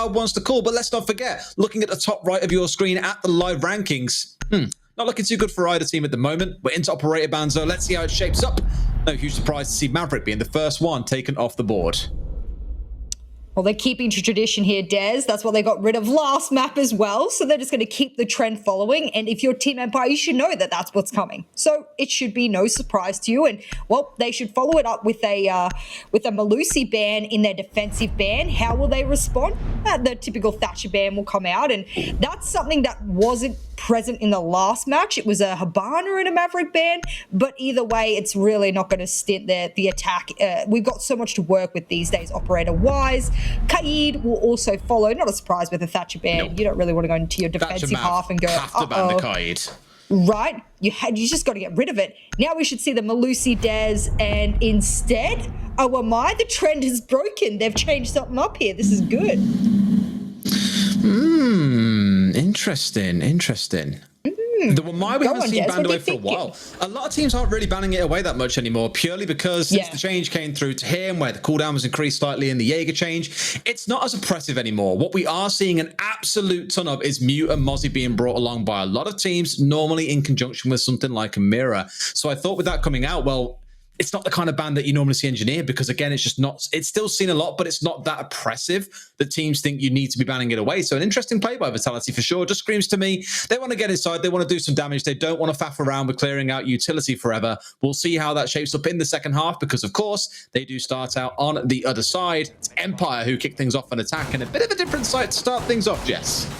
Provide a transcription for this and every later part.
wild ones to call, but let's not forget, looking at the top right of your screen at the live rankings, not looking too good for either team at the moment. We're into operator bans, though. Let's see how it shapes up. No huge surprise to see Maverick being the first one taken off the board. Well, they're keeping to tradition here, Des. That's what they got rid of last map as well. So they're just going to keep the trend following. And if you're Team Empire, you should know that that's what's coming. So it should be no surprise to you. And, well, they should follow it up with a Malusi ban in their defensive ban. How will they respond? The typical Thatcher ban will come out. And that's something that wasn't present in the last match. It was a Hibana and a Maverick ban. But either way, it's really not going to stint the attack. We've got so much to work with these days, operator-wise. Kaid will also follow. Not a surprise with a Thatcher ban. Nope. You don't really want to go into your defensive half and go, have to ban the Kaid. Right? You just got to get rid of it. Now we should see the Malusi Des, and instead, oh my, the trend is broken. They've changed something up here. This is good. Interesting. The Wamai we haven't seen banned away for a while. A lot of teams aren't really banning it away that much anymore, purely because since the change came through to him, where the cooldown was increased slightly in the Jaeger change, it's not as oppressive anymore. What we are seeing an absolute ton of is Mute and Mozzie being brought along by a lot of teams, normally in conjunction with something like a Mirror. So I thought with that coming out, well, it's not the kind of ban that you normally see engineered, because again, it's just not, it's still seen a lot, but it's not that oppressive that teams think you need to be banning it away. So an interesting play by Vitality for sure. Just screams to me, they want to get inside, they want to do some damage, they don't want to faff around with clearing out utility forever. We'll see how that shapes up in the second half, because of course, they do start out on the other side. It's Empire who kick things off an attack, and a bit of a different site to start things off, Jess.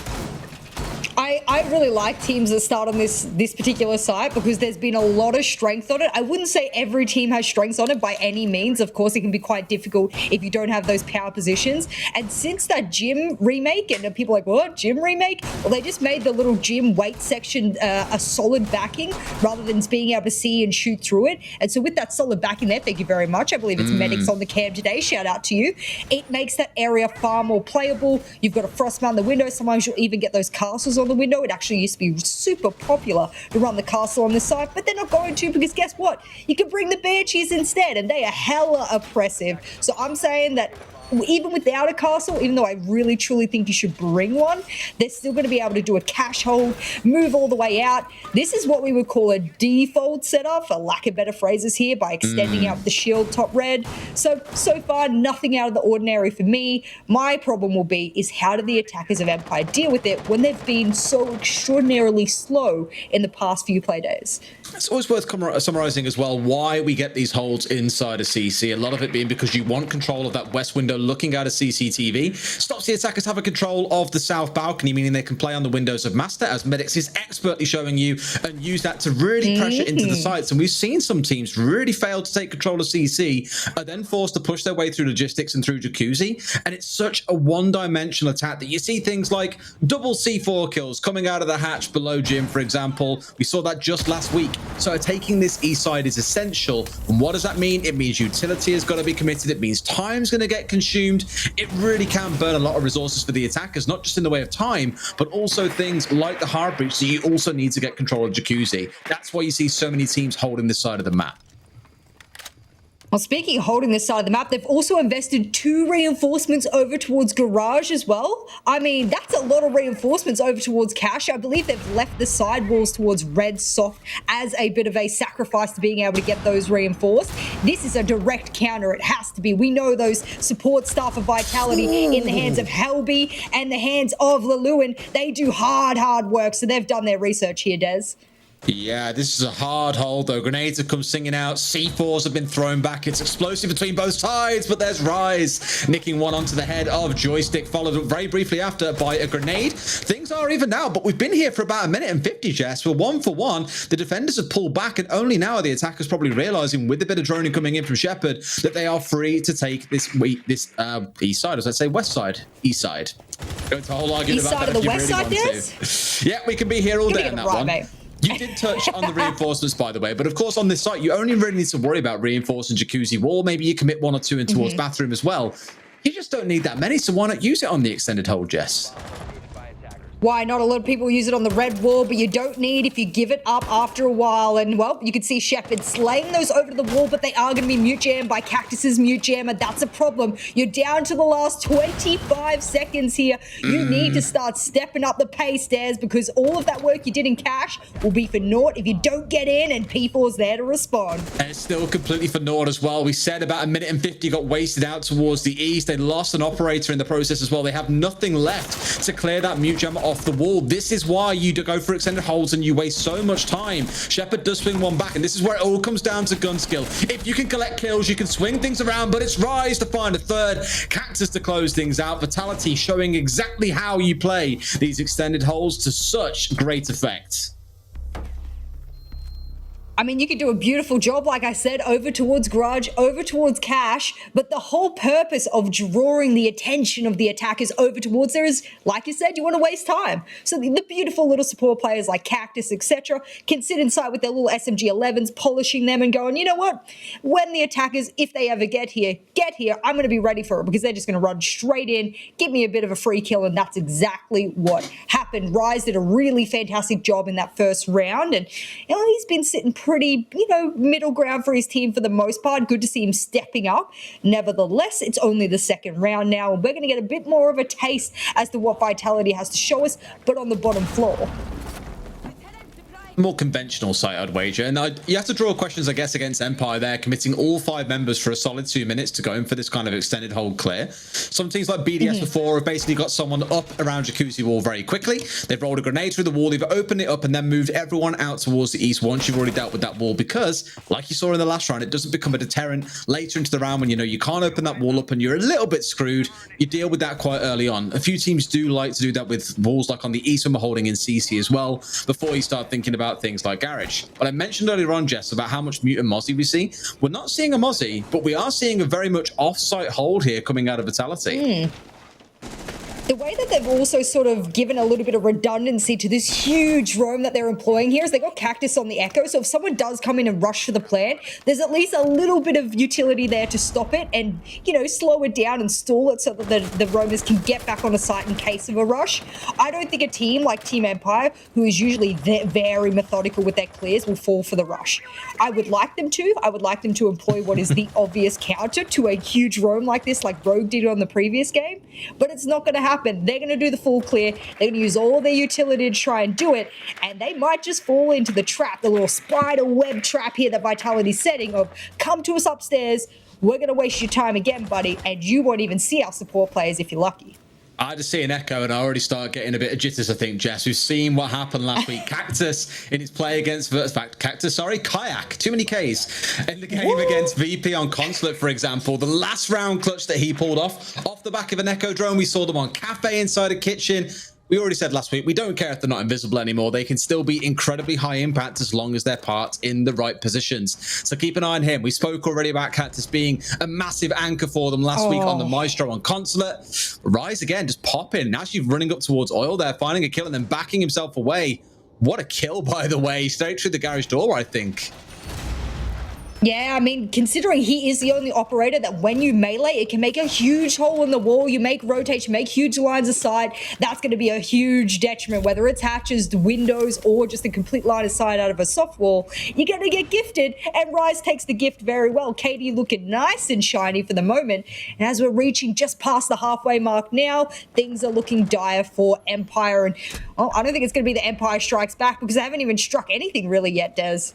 I really like teams that start on this particular site, because there's been a lot of strength on it. I wouldn't say every team has strengths on it by any means. Of course, it can be quite difficult if you don't have those power positions. And since that gym remake, and people are like, what, gym remake? Well, they just made the little gym weight section a solid backing, rather than being able to see and shoot through it. And so with that solid backing there, thank you very much. I believe it's Medics on the cam today. Shout out to you. It makes that area far more playable. You've got a frost mount the window. Sometimes you'll even get those castles on the window. It actually used to be super popular to run the castle on this side, but they're not going to, because guess what? You can bring the Banshees instead, and they are hella oppressive. So I'm saying that even without a castle, even though I really truly think you should bring one, they're still going to be able to do a cash hold, move all the way out. This is what we would call a default setup, for lack of better phrases here, by extending out the shield top red. So far, nothing out of the ordinary for me. My problem will be is how do the attackers of Empire deal with it when they've been so extraordinarily slow in the past few play days? It's always worth summarizing as well why we get these holds inside a CC. A lot of it being because you want control of that west window looking at a CCTV. Stops the attackers having control of the south balcony, meaning they can play on the windows of Master, as Medics is expertly showing you, and use that to really pressure into the sites. And we've seen some teams really fail to take control of CC, are then forced to push their way through logistics and through Jacuzzi. And it's such a one-dimensional attack that you see things like double C4 kills coming out of the hatch below Gym, for example. We saw that just last week. So taking this east side is essential. And what does that mean? It means utility has got to be committed. It means time's going to get consumed. It really can burn a lot of resources for the attackers, not just in the way of time, but also things like the hard breach. So you also need to get control of Jacuzzi. That's why you see so many teams holding this side of the map. Well, speaking of holding this side of the map, they've also invested 2 reinforcements over towards Garage as well. I mean, that's a lot of reinforcements over towards Cash. I believe they've left the sidewalls towards Red soft as a bit of a sacrifice to being able to get those reinforced. This is a direct counter. It has to be. We know those support staff of Vitality in the hands of Helby and the hands of Leluin. They do hard work, so they've done their research here, Des. Yeah, this is a hard hold, though. Grenades have come singing out. C4s have been thrown back. It's explosive between both sides, but there's Rise nicking one onto the head of Joystick, followed up very briefly after by a grenade. Things are even now, but we've been here for about 1:50, Jess. We're 1 for 1. The defenders have pulled back, and only now are the attackers probably realizing, with a bit of droning coming in from Shepard, that they are free to take this east side, as I say, west side, east side. Go into a whole argument east about side that of the if west you side, really want to. Yeah, we can be here all day on that one. Mate. You did touch on the reinforcements, by the way, but of course on this site, you only really need to worry about reinforcing Jacuzzi wall. Maybe you commit 1 or 2 in towards bathroom as well. You just don't need that many, so why not use it on the extended hold, Jess? Why not? A lot of people use it on the red wall, but you don't need if you give it up after a while. And, well, you can see Shepard slaying those over to the wall, but they are going to be mute jammed by Cactus's mute jammer. That's a problem. You're down to the last 25 seconds here. You need to start stepping up the pace, Des, because all of that work you did in cash will be for naught if you don't get in and people is there to respond. And it's still completely for naught as well. We said about 1:50 got wasted out towards the east. They lost an operator in the process as well. They have nothing left to clear that mute jammer off the wall. This is why you go for extended holds and you waste so much time. Shepard does swing one back, and this is where it all comes down to gun skill. If you can collect kills, you can swing things around, but it's Rise to find a third, Cactus to close things out. Vitality showing exactly how you play these extended holds to such great effect. I mean, you could do a beautiful job, like I said, over towards Grudge, over towards Cash, but the whole purpose of drawing the attention of the attackers over towards there is, like you said, you want to waste time. So the beautiful little support players like Cactus, etc., can sit inside with their little SMG-11s, polishing them and going, you know what? When the attackers, if they ever get here, I'm going to be ready for it because they're just going to run straight in, give me a bit of a free kill, and that's exactly what happened. Rise did a really fantastic job in that first round, and you know, he's been sitting pretty, middle ground for his team for the most part. Good to see him stepping up. Nevertheless, it's only the second round now, and we're going to get a bit more of a taste as to what Vitality has to show us, but on the bottom floor. More conventional site, I'd wager. And you have to draw questions, I guess, against Empire there, committing all 5 members for a solid 2 minutes to go in for this kind of extended hold clear. Some teams like BDS before have basically got someone up around Jacuzzi Wall very quickly. They've rolled a grenade through the wall, they've opened it up and then moved everyone out towards the east once you've already dealt with that wall, because, like you saw in the last round, it doesn't become a deterrent later into the round when you know you can't open that wall up and you're a little bit screwed. You deal with that quite early on. A few teams do like to do that with walls like on the east when we're holding in CC as well, before you start thinking about things like Garage. But I mentioned earlier on, Jess, about how much Mute and Mozzie we see. We're not seeing a Mozzie, but we are seeing a very much off-site hold here coming out of Vitality. The way that they've also sort of given a little bit of redundancy to this huge roam that they're employing here is they got Cactus on the Echo, so if someone does come in and rush for the plant, there's at least a little bit of utility there to stop it and, slow it down and stall it so that the roamers can get back on a site in case of a rush. I don't think a team like Team Empire, who is usually very methodical with their clears, will fall for the rush. I would like them to. I would like them to employ what is the obvious counter to a huge roam like this, like Rogue did on the previous game, but it's not going to happen. They're going to do the full clear. They're going to use all their utility to try and do it, and they might just fall into the trap, the little spider web trap here that Vitality's setting of, come to us upstairs, we're going to waste your time again, buddy, and you won't even see our support players if you're lucky. I just see an Echo and I already start getting a bit of jitters, I think, Jess. We've seen what happened last week. Cactus in his play against Kayak, too many Ks. In the game against VP on Consulate, for example, the last round clutch that he pulled off the back of an Echo drone. We saw them on Cafe inside a kitchen. We already said last week, we don't care if they're not invisible anymore. They can still be incredibly high impact as long as they're parked in the right positions. So keep an eye on him. We spoke already about Cactus being a massive anchor for them last week on the Maestro on Consulate. Rise again, just popping. Now she's running up towards Oil there, finding a kill and then backing himself away. What a kill, by the way. Straight through the garage door, I think. Yeah, I mean, considering he is the only operator that when you melee, it can make a huge hole in the wall. You make rotate, you make huge lines of sight. That's going to be a huge detriment, whether it's hatches, the windows, or just a complete line of sight out of a soft wall. You're going to get gifted, and Rise takes the gift very well. Katie looking nice and shiny for the moment. And as we're reaching just past the halfway mark now, things are looking dire for Empire. And I don't think it's going to be the Empire Strikes Back because they haven't even struck anything really yet, Des.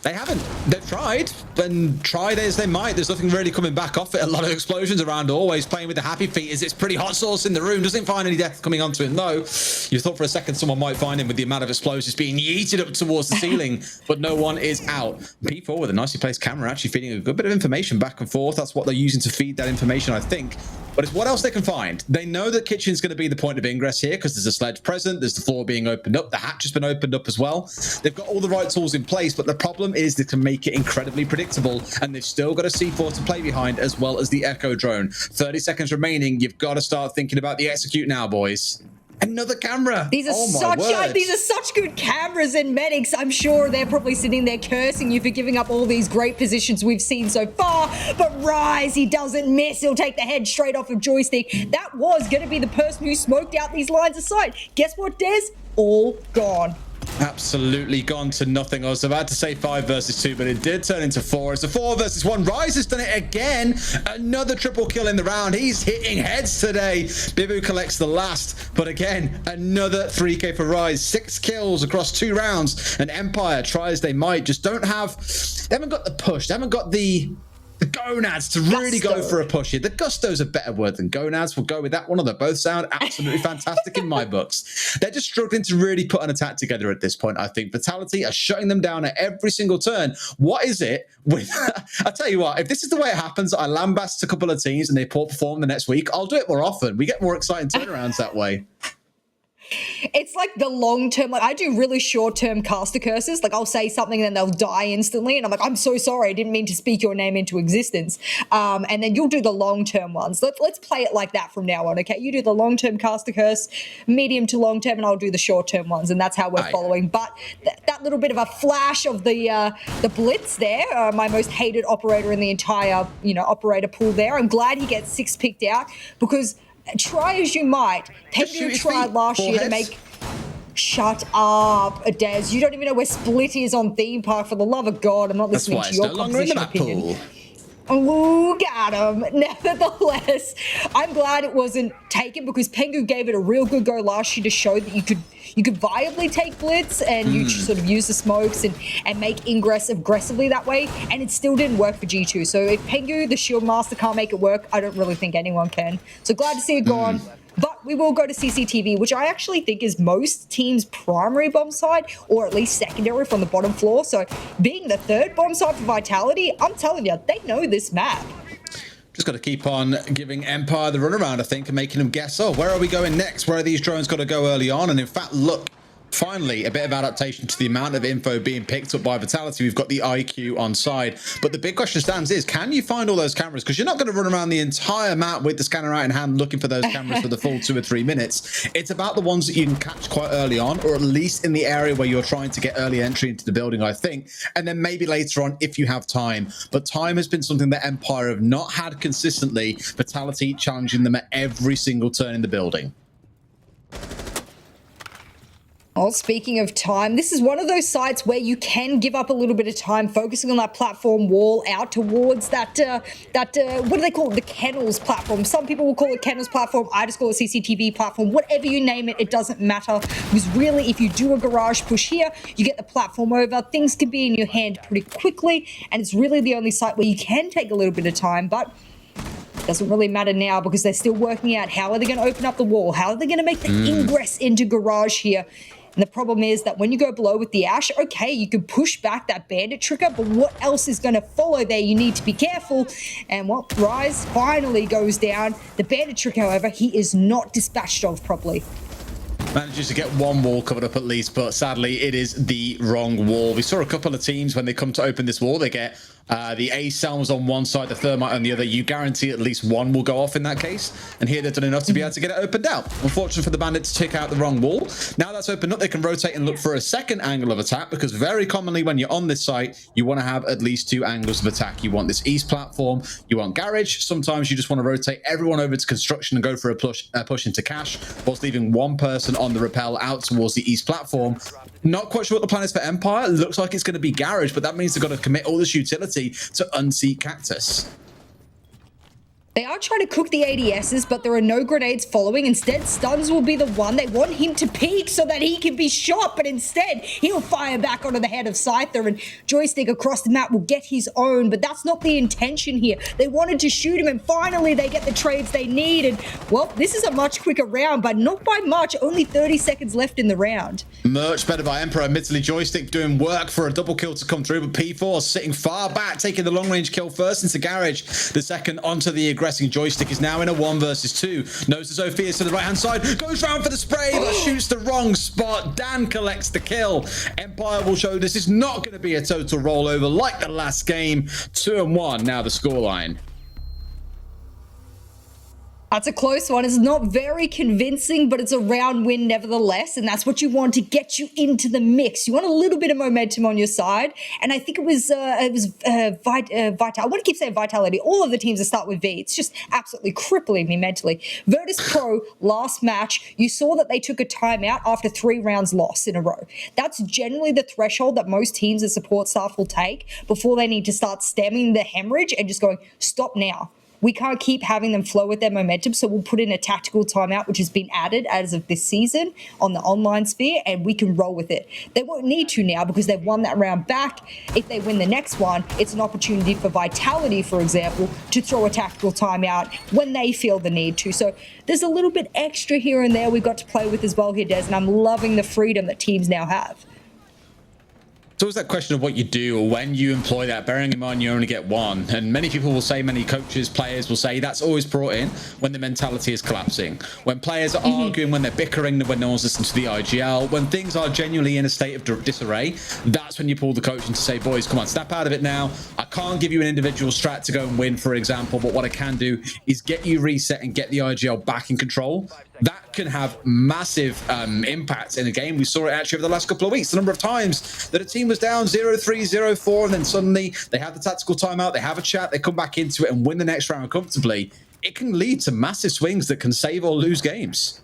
They haven't. They've tried, and tried as they might. There's nothing really coming back off it. A lot of explosions around, always playing with the happy feet as it's pretty hot sauce in the room. Doesn't find any death coming onto him, though. You thought for a second someone might find him with the amount of explosives being yeeted up towards the ceiling, but no one is out. P4 with a nicely placed camera, actually feeding a good bit of information back and forth. That's what they're using to feed that information, I think. But it's what else they can find. They know that kitchen's going to be the point of ingress here because there's a sledge present, there's the floor being opened up, the hatch has been opened up as well. They've got all the right tools in place, but the problem is they can make it incredibly predictable, and they've still got a C4 to play behind as well as the Echo drone. 30 seconds remaining. You've got to start thinking about the execute now, boys. Another camera. These are such good cameras and medics. I'm sure they're probably sitting there cursing you for giving up all these great positions we've seen so far. But Rise, he doesn't miss. He'll take the head straight off of Joystick. That was going to be the person who smoked out these lines of sight. Guess what, Des? All gone. Absolutely gone to nothing. I was about to say 5 versus 2, but it did turn into 4. It's a 4 versus 1. Rise has done it again. Another triple kill in the round. He's hitting heads today. Bibu collects the last, but again, another 3K for Rise. 6 kills across 2 rounds. And Empire, try as they might, just they haven't got the push. They haven't got the gonads to really go for a push here. The gusto's a better word than gonads. We'll go with that one. Although both sound absolutely fantastic in my books. They're just struggling to really put an attack together at this point, I think. Vitality are shutting them down at every single turn. What is it with... I'll tell you what, if this is the way it happens, I lambast a couple of teams and they poor perform the next week, I'll do it more often. We get more exciting turnarounds that way. It's like the long term, like I do really short term caster curses. Like I'll say something and then they'll die instantly. And I'm like, I'm so sorry. I didn't mean to speak your name into existence. And then you'll do the long term ones. Let's play it like that from now on. Okay. You do the long term caster curse, medium to long term, and I'll do the short term ones. And that's how we're following. But that little bit of a flash of the blitz there, my most hated operator in the entire, operator pool there. I'm glad he gets 6 picked out because try as you might, Pengu tried last year to make... Shut up, Des. You don't even know where Split is on Theme Park, for the love of God. I'm not listening to your composition opinion. Oh, got him. Nevertheless, I'm glad it wasn't taken because Pengu gave it a real good go last year to show that you could viably take Blitz and you sort of use the smokes and make ingress aggressively that way, and it still didn't work for G2. So if Pengu, the Shield Master, can't make it work, I don't really think anyone can. So glad to see it gone. But we will go to CCTV, which I actually think is most teams' primary bomb site, or at least secondary from the bottom floor. So being the third bomb site for Vitality, I'm telling you, they know this map. Just got to keep on giving Empire the runaround, I think, and making them guess, oh, where are we going next? Where are these drones got to go early on? And in fact, look, finally, a bit of adaptation to the amount of info being picked up by Vitality. We've got the IQ on side. But the big question stands is, can you find all those cameras? Because you're not going to run around the entire map with the scanner out in hand looking for those cameras for the full 2 or 3 minutes. It's about the ones that you can catch quite early on, or at least in the area where you're trying to get early entry into the building, I think. And then maybe later on if you have time. But time has been something that Empire have not had consistently. Vitality challenging them at every single turn in the building. Well, speaking of time, this is one of those sites where you can give up a little bit of time focusing on that platform wall out towards that, what do they call it? The Kennels platform. Some people will call it Kennels platform. I just call it CCTV platform. Whatever you name it, it doesn't matter. Because really, if you do a garage push here, you get the platform over. Things can be in your hand pretty quickly. And it's really the only site where you can take a little bit of time. But doesn't really matter now because they're still working out how are they going to open up the wall? How are they going to make the ingress into garage here? And the problem is that when you go below with the Ash, okay, you can push back that bandit trigger, but what else is going to follow there? You need to be careful. And well, Rise finally goes down. The bandit trick, however, he is not dispatched of properly. Manages to get one wall covered up at least, but sadly it is the wrong wall. We saw a couple of teams when they come to open this wall, they get the A-Salms on one side, the Thermite on the other. You guarantee at least one will go off in that case. And here they've done enough to be able to get it opened out. Unfortunate for the Bandit to take out the wrong wall. Now that's opened up, they can rotate and look for a second angle of attack, because very commonly when you're on this site, you want to have at least 2 angles of attack. You want this east platform, you want garage. Sometimes you just want to rotate everyone over to construction and go for a push into cash, whilst leaving one person on the rappel out towards the east platform. Not quite sure what the plan is for Empire. Looks like it's going to be garage, but that means they've got to commit all this utility to unseat Cactus. They are trying to cook the ADSs, but there are no grenades following. Instead, Stuns will be the one. They want him to peek so that he can be shot, but instead, he'll fire back onto the head of Scyther, and Joystick across the map will get his own, but that's not the intention here. They wanted to shoot him, and finally, they get the trades they need, and, well, this is a much quicker round, but not by much. Only 30 seconds left in the round. Much better by Emperor. Admittedly, Joystick doing work for a double kill to come through, but P4 sitting far back, taking the long-range kill first into garage. The second onto the aggressive Joystick is now in a 1 versus 2. Knows the Zophia's to the right-hand side. Goes round for the spray, but shoots the wrong spot. Dan collects the kill. Empire will show this is not going to be a total rollover like the last game. 2-1 now the scoreline. That's a close one. It's not very convincing, but it's a round win nevertheless. And that's what you want to get you into the mix. You want a little bit of momentum on your side. And I think it was Vital. I want to keep saying Vitality. All of the teams that start with V, it's just absolutely crippling me mentally. Virtus Pro, last match, you saw that they took a timeout after 3 rounds lost in a row. That's generally the threshold that most teams and support staff will take before they need to start stemming the hemorrhage and just going, stop now. We can't keep having them flow with their momentum, so we'll put in a tactical timeout, which has been added as of this season on the online sphere, and we can roll with it. They won't need to now because they've won that round back. If they win the next one, it's an opportunity for Vitality, for example, to throw a tactical timeout when they feel the need to. So there's a little bit extra here and there we've got to play with as well here, Des, and I'm loving the freedom that teams now have. It's always that question of what you do or when you employ that, bearing in mind you only get one. And many people will say, many coaches, players will say that's always brought in when the mentality is collapsing. When players are arguing, when they're bickering, when no one's listening to the IGL, when things are genuinely in a state of disarray, that's when you pull the coach in to say, boys, come on, snap out of it now. I can't give you an individual strat to go and win, for example, but what I can do is get you reset and get the IGL back in control. That can have massive impact in a game. We saw it actually over the last couple of weeks, the number of times that a team was down 0-3, 0-4, and then suddenly they have the tactical timeout, they have a chat, they come back into it and win the next round comfortably. It can lead to massive swings that can save or lose games.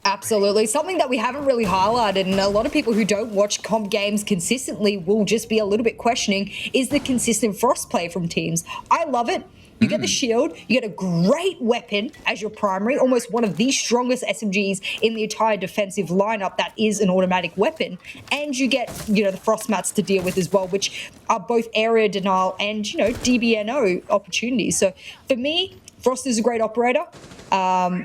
Absolutely. Something that we haven't really highlighted, and a lot of people who don't watch comp games consistently will just be a little bit questioning, is the consistent Frost play from teams. I love it. You get the shield, you get a great weapon as your primary, almost one of the strongest SMGs in the entire defensive lineup that is an automatic weapon. And you get, the Frost mats to deal with as well, which are both area denial and, DBNO opportunities. So for me, Frost is a great operator.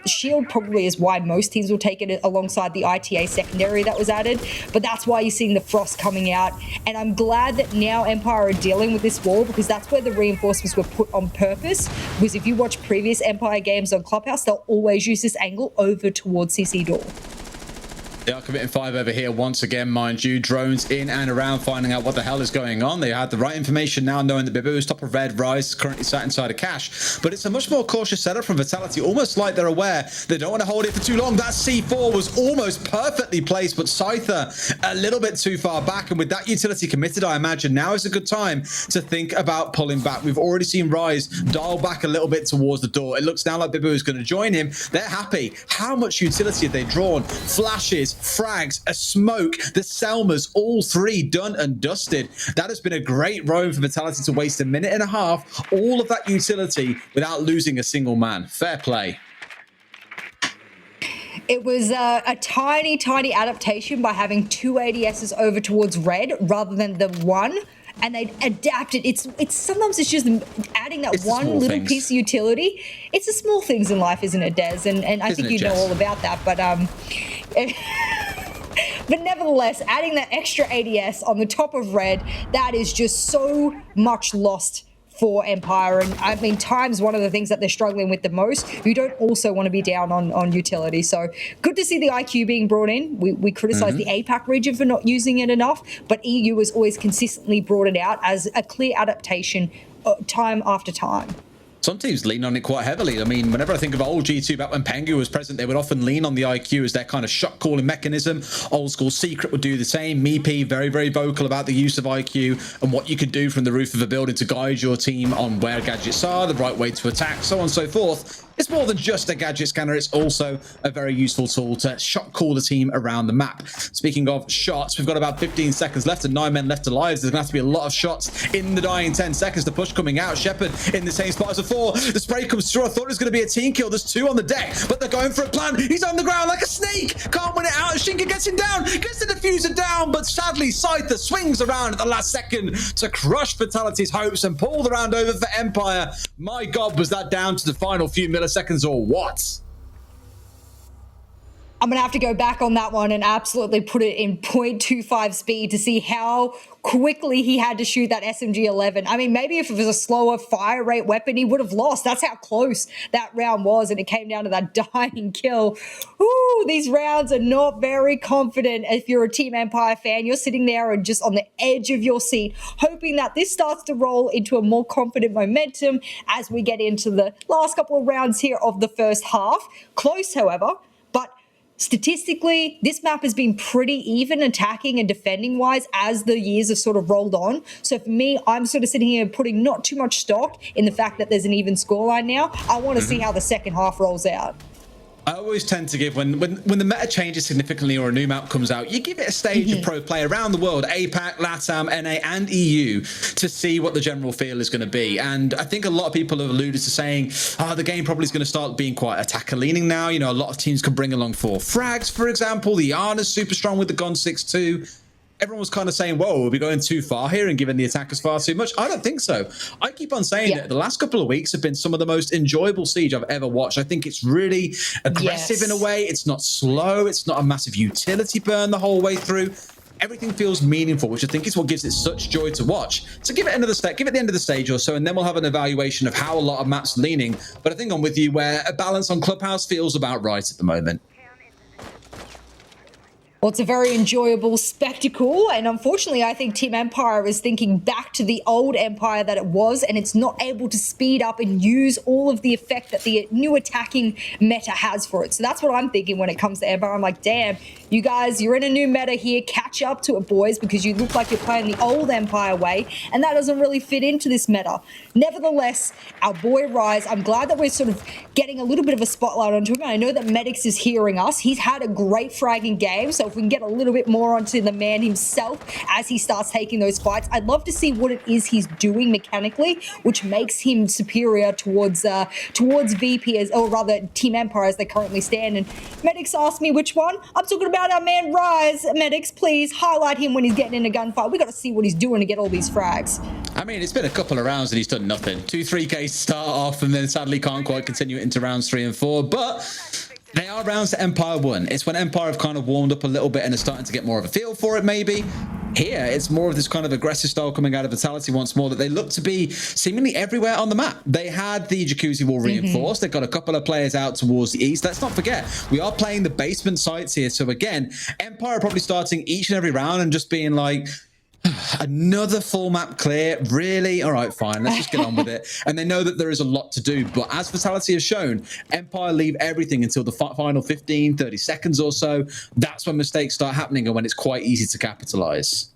Shield probably is why most teams will take it alongside the ITA secondary that was added, but that's why you're seeing the Frost coming out. And I'm glad that now Empire are dealing with this wall, because that's where the reinforcements were put on purpose. Because if you watch previous Empire games on Clubhouse, they'll always use this angle over towards CC door. They are committing 5 over here once again, mind you. Drones in and around, finding out what the hell is going on. They had the right information now, knowing that Bibu is top of red. Rise is currently sat inside a cache. But it's a much more cautious setup from Vitality, almost like they're aware they don't want to hold it for too long. That C4 was almost perfectly placed, but Scyther a little bit too far back. And with that utility committed, I imagine now is a good time to think about pulling back. We've already seen Rise dial back a little bit towards the door. It looks now like Bibu is going to join him. They're happy. How much utility have they drawn? Flashes, frags, a smoke, the Selmas, all 3 done and dusted. That has been a great roam for Vitality to waste a minute and a half, all of that utility without losing a single man. Fair play. It was a tiny, tiny adaptation by having 2 ADSs over towards red rather than the 1. And they adapted. It's sometimes it's just adding that one little piece of utility. It's the small things in life, isn't it, Des? And I think you know all about that. But but nevertheless, adding that extra ADS on the top of red, that is just so much lost for Empire. And I mean, time's one of the things that they're struggling with the most. You don't also want to be down on utility. So good to see the IQ being brought in. We criticize the APAC region for not using it enough, but EU has always consistently brought it out as a clear adaptation time after time. Some teams lean on it quite heavily. I mean, whenever I think of old G2 back when Pengu was present, they would often lean on the IQ as their kind of shot calling mechanism. Old school Secret would do the same. Meep, very, very vocal about the use of IQ and what you could do from the roof of a building to guide your team on where gadgets are, the right way to attack, so on and so forth. It's more than just a gadget scanner. It's also a very useful tool to shot call the team around the map. Speaking of shots, we've got about 15 seconds left and 9 men left alive. There's going to have to be a lot of shots in the dying 10 seconds. The push coming out. Shepard in the same spot as before. The spray comes through. I thought it was going to be a team kill. There's 2 on the deck, but they're going for a plan. He's on the ground like a snake. Can't win it out. Shinka gets him down. Gets the diffuser down, but sadly, Scyther swings around at the last second to crush Vitality's hopes and pull the round over for Empire. My God, was that down to the final few milliseconds or what? I'm going to have to go back on that one and absolutely put it in 0.25 speed to see how quickly he had to shoot that SMG-11. I mean, maybe if it was a slower fire rate weapon, he would have lost. That's how close that round was, and it came down to that dying kill. Ooh, these rounds are not very confident. If you're a Team Empire fan, you're sitting there and just on the edge of your seat, hoping that this starts to roll into a more confident momentum as we get into the last couple of rounds here of the first half. Close, however, but statistically, this map has been pretty even attacking and defending wise as the years have sort of rolled on. So for me, I'm sort of sitting here putting not too much stock in the fact that there's an even scoreline now. I want to see how the second half rolls out. I always tend to give, when the meta changes significantly or a new map comes out, you give it a stage of pro play around the world, APAC, LATAM, NA, and EU, to see what the general feel is going to be. And I think a lot of people have alluded to saying, the game probably is going to start being quite attacker leaning now. You know, a lot of teams can bring along 4 frags, for example. The Iana's super strong with the Gun 6-2. Everyone was kind of saying, whoa, are we going too far here and giving the attackers far too much? I don't think so. I keep on saying that the last couple of weeks have been some of the most enjoyable Siege I've ever watched. I think it's really aggressive in a way. It's not slow. It's not a massive utility burn the whole way through. Everything feels meaningful, which I think is what gives it such joy to watch. So give it another step, give it the end of the stage or so, and then we'll have an evaluation of how a lot of maps are leaning. But I think I'm with you where a balance on Clubhouse feels about right at the moment. Well, it's a very enjoyable spectacle, and unfortunately, I think Team Empire is thinking back to the old Empire that it was, and it's not able to speed up and use all of the effect that the new attacking meta has for it. So that's what I'm thinking when it comes to Empire. I'm like, damn, you guys, you're in a new meta here. Catch up to it, boys, because you look like you're playing the old Empire way, and that doesn't really fit into this meta. Nevertheless, our boy Rise, I'm glad that we're sort of getting a little bit of a spotlight onto him. And I know that Medics is hearing us. He's had a great fragging game, so if we can get a little bit more onto the man himself as he starts taking those fights, I'd love to see what it is he's doing mechanically, which makes him superior towards VP, or rather Team Empire as they currently stand. And Medics asked me which one. I'm talking about our man Rise. Medics, please highlight him when he's getting in a gunfight. We got to see what he's doing to get all these frags. I mean, it's been a couple of rounds and he's done nothing. 2-3Ks start off and then sadly can't quite continue it into rounds 3 and 4, but they are rounds that Empire won. It's when Empire have kind of warmed up a little bit and are starting to get more of a feel for it, maybe. Here, it's more of this kind of aggressive style coming out of Vitality once more, that they look to be seemingly everywhere on the map. They had the Jacuzzi wall reinforced. They've got a couple of players out towards the east. Let's not forget, we are playing the basement sites here. So again, Empire are probably starting each and every round and just being like, another full map clear, really? All right, fine, let's just get on with it. And they know that there is a lot to do, but as Vitality has shown, Empire leave everything until the final 15, 30 seconds or so. That's when mistakes start happening and when it's quite easy to capitalize.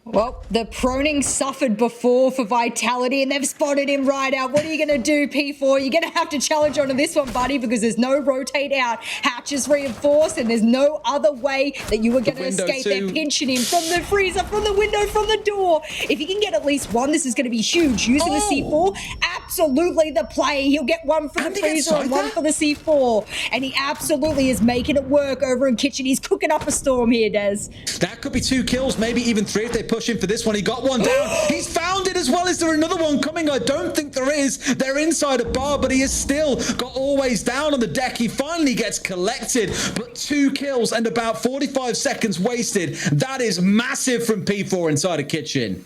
Well, the proning suffered before for Vitality, and they've spotted him right out. What are you going to do, P4? You're going to have to challenge onto this one, buddy, because there's no rotate out. Hatch is reinforced, and there's no other way that you were going to escape. They're pinching him from the freezer, from the window, from the door. If he can get at least one, this is going to be huge. Using the C4, absolutely the play. He'll get one for the freezer and one for the C4. And he absolutely is making it work over in Kitchen. He's cooking up a storm here, Des. That could be 2 kills, maybe even 3 if they push him for this one. He got one down. He's found it as well. Is there another one coming? I don't think there is. They're inside a bar, but he has still got always down on the deck. He finally gets collected, but 2 kills and about 45 seconds wasted. That is massive from P4 inside a kitchen.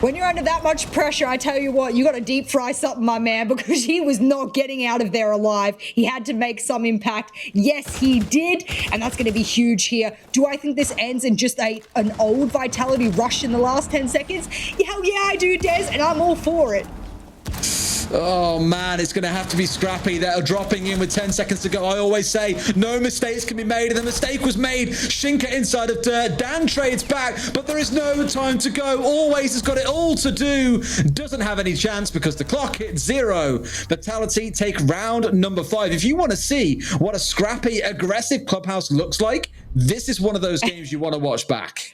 When you're under that much pressure, I tell you what, you got to deep fry something, my man, because he was not getting out of there alive. He had to make some impact. Yes, he did, and that's going to be huge here. Do I think this ends in just an old Vitality rush in the last 10 seconds? Hell yeah, I do, Des, and I'm all for it. Oh man, it's going to have to be Scrappy that are dropping in with 10 seconds to go. I always say no mistakes can be made, and the mistake was made. Shinka inside of dirt. Dan trades back, but there is no time to go. Always has got it all to do. Doesn't have any chance because the clock hit 0. Vitality take round number 5. If you want to see what a scrappy, aggressive Clubhouse looks like, this is one of those games you want to watch back.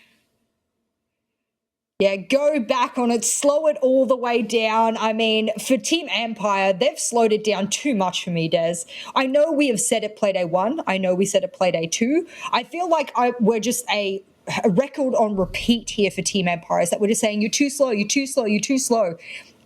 Yeah, go back on it, slow it all the way down. I mean, for Team Empire, they've slowed it down too much for me, Des. I know we have said it Playday 1. I know we said it Playday 2. I feel like we're just a record on repeat here for Team Empire, is that we're just saying, you're too slow, you're too slow, you're too slow.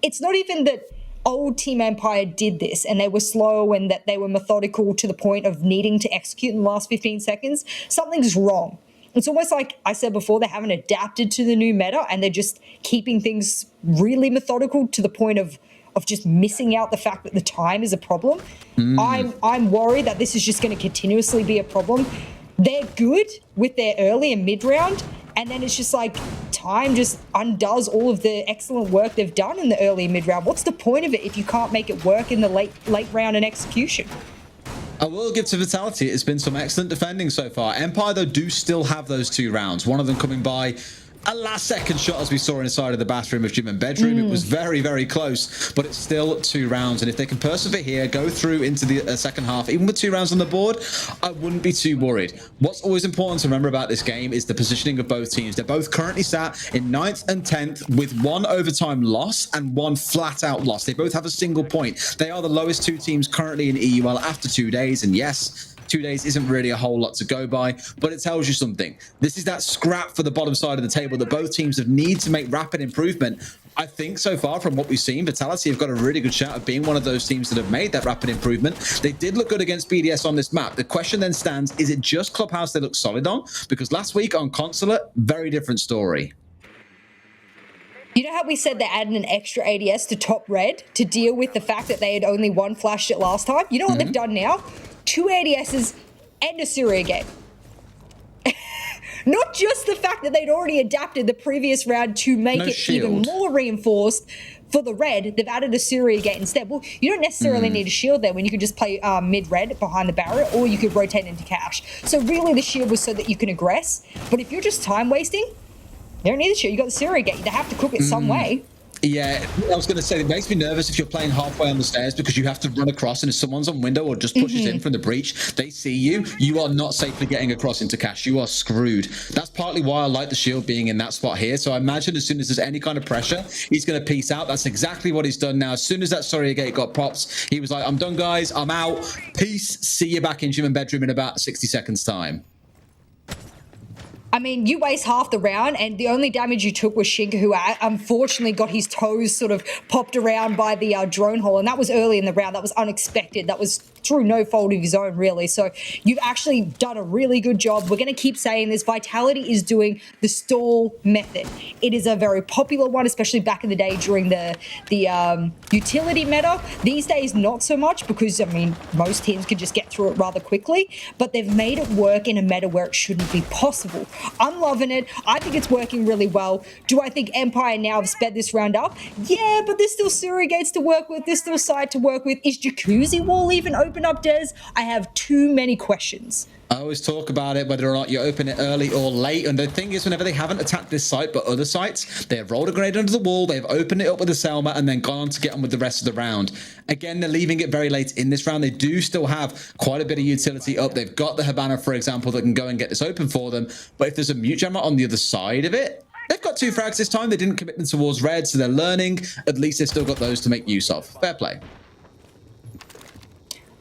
It's not even that old Team Empire did this and they were slow and that they were methodical to the point of needing to execute in the last 15 seconds, something's wrong. It's almost like I said before, they haven't adapted to the new meta and they're just keeping things really methodical to the point of just missing out the fact that the time is a problem. I'm worried that this is just going to continuously be a problem. They're good with their early and mid round, and then it's just like time just undoes all of the excellent work they've done in the early and mid round. What's the point of it if you can't make it work in the late round and execution? I will give to Vitality, it's been some excellent defending so far. Empire, though, do still have those 2 rounds. One of them coming by a last-second shot, as we saw inside of the bathroom of gym and bedroom. It was very, very close, but it's still 2 rounds. And if they can persevere here, go through into the second half, even with 2 rounds on the board, I wouldn't be too worried. What's always important to remember about this game is the positioning of both teams. They're both currently sat in 9th and 10th with 1 overtime loss and 1 flat-out loss. They both have a single point. They are the lowest 2 teams currently in EUL after 2 days, and yes, 2 days isn't really a whole lot to go by, but it tells you something. This is that scrap for the bottom side of the table that both teams have need to make rapid improvement. I think so far from what we've seen, Vitality have got a really good shot of being one of those teams that have made that rapid improvement. They did look good against BDS on this map. The question then stands, is it just Clubhouse they look solid on? Because last week on Consulate, very different story. You know how we said they added an extra ADS to top red to deal with the fact that they had only 1 flashed it last time? You know what they've done now? 2 ADSs and a Syria game. Not just the fact that they'd already adapted the previous round to make it even more reinforced for the red, they've added a Syria gate instead. Well, you don't necessarily need a shield there when you could just play mid-red behind the barrier, or you could rotate into cash. So really the shield was so that you can aggress. But if you're just time wasting, you don't need the shield. You got the Syria gate. They have to cook it some way. Yeah, I was going to say, it makes me nervous if you're playing halfway on the stairs because you have to run across, and if someone's on window or just pushes in from the breach, they see you, you are not safely getting across into cash. You are screwed. That's partly why I like the shield being in that spot here. So I imagine as soon as there's any kind of pressure, he's going to peace out. That's exactly what he's done now. As soon as that Sorry gate got pops, he was like, I'm done, guys. I'm out. Peace. See you back in gym and bedroom in about 60 seconds time. I mean, you waste half the round, and the only damage you took was Shinka, who unfortunately got his toes sort of popped around by the drone hole, and that was early in the round. That was unexpected. That was through no fault of his own, really. So you've actually done a really good job. We're going to keep saying this. Vitality is doing the stall method. It is a very popular one, especially back in the day during the utility meta. These days, not so much because, I mean, most teams can just get through it rather quickly, but they've made it work in a meta where it shouldn't be possible. I'm loving it. I think it's working really well. Do I think Empire now have sped this round up? Yeah, but there's still surrogates to work with. There's still side to work with. Is Jacuzzi Wall even open up, Des? I have too many questions. I always talk about it, whether or not you open it early or late. And the thing is, whenever they haven't attacked this site but other sites, they have rolled a grenade under the wall, they've opened it up with a Selma, and then gone on to get on with the rest of the round. Again, they're leaving it very late in this round. They do still have quite a bit of utility up. They've got the Habana, for example, that can go and get this open for them. But if there's a mute jammer on the other side of it, they've got 2 frags this time. They didn't commit them towards red, so they're learning. At least they've still got those to make use of. Fair play.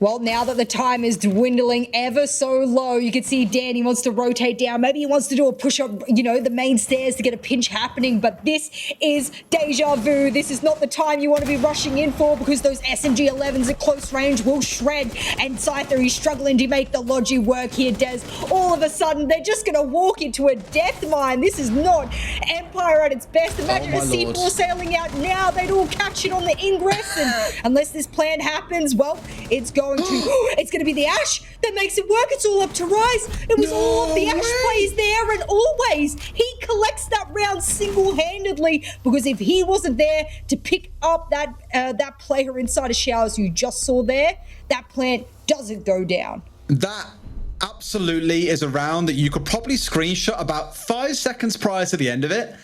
Well, now that the time is dwindling ever so low, you can see Danny wants to rotate down. Maybe he wants to do a push-up, you know, the main stairs to get a pinch happening. But this is deja vu. This is not the time you want to be rushing in for, because those SMG-11s at close range will shred. And Scyther is struggling to make the Logi work here, Des. All of a sudden, they're just going to walk into a death mine. This is not Empire at its best. Imagine a C4 sailing out now. They'd all catch it on the ingress. And unless this plan happens, well, it's going it's going to be the Ash that makes it work. It's all up to Rise. It was all of the Ash plays there, and always he collects that round single-handedly, because if he wasn't there to pick up that player inside of Showers you just saw there, that plant doesn't go down. That absolutely is a round that you could probably screenshot about 5 seconds prior to the end of it